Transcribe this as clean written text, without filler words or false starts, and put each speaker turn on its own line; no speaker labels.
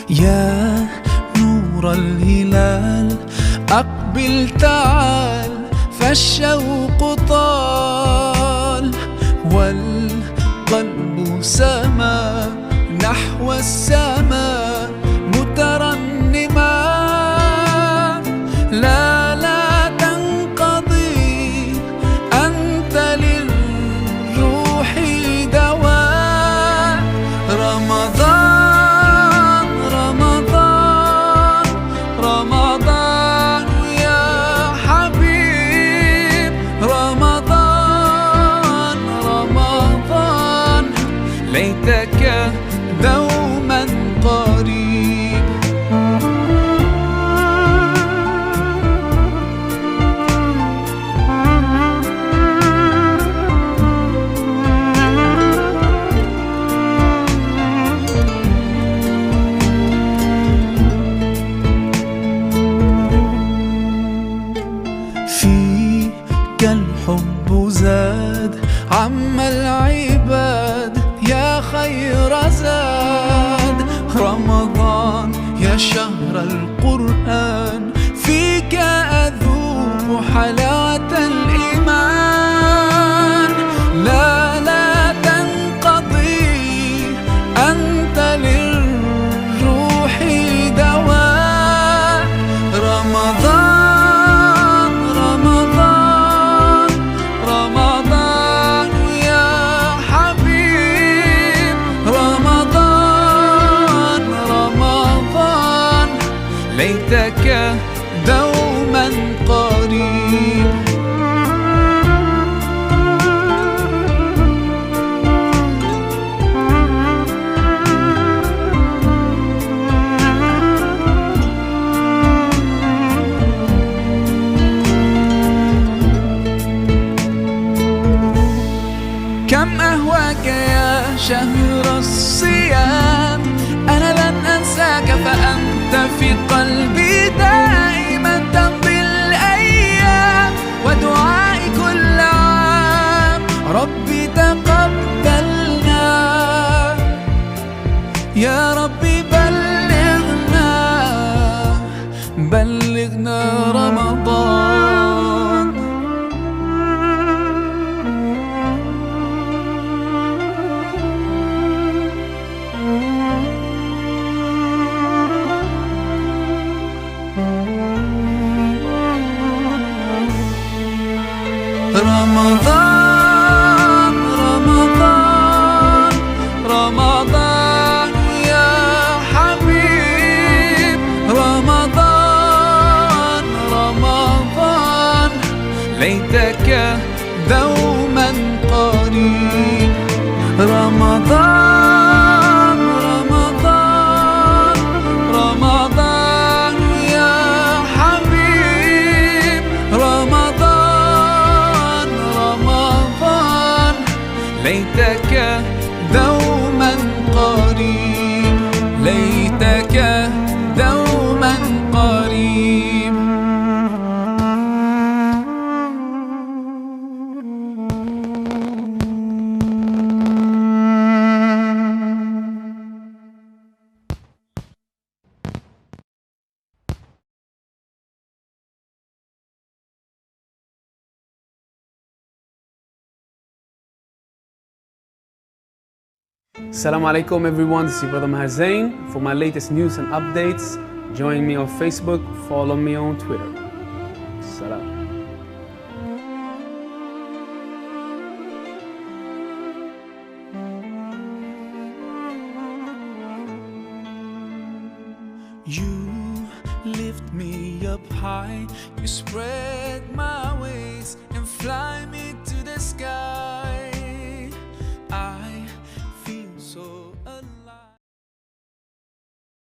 يا نور الهلال أقبل تعال، فالشوق طال والقلب سما نحو السماء مترنما. لا تنقضي، أنت للروح دواء. رمضان رمضان رمضان يا حبيب، رمضان رمضان ليتك دوما قريب. فيك الحب زاد عم العباد، يا خير زاد. رمضان يا شهر القرآن، فيك أذوق حلاوة الإيمان. لا تنقضي، أنت للروح دواء. رمضان رمضان رمضان يا حبيب، رمضان رمضان ليتك دوما قريب. كم أهواك يا شهر الصيام، أنا لن أنساك فأنت في قلبي دائما. تمضي الأيام ودعائي كل عام، ربي تقبلنا يا ربي، بلغنا رمضان. رمضان رمضان رمضان يا حبيب، رمضان رمضان ليتك دوما قريب. رمضان رمضان رمضان يا حبيب، رمضان رمضان ليتك دوما قريب، ليتك دوما قريب.
Assalamu alaikum everyone, this is your brother Maher Zain. For my latest news and updates, join me on Facebook, follow me on Twitter. Salam.
You lift me up high, you spread my wings and fly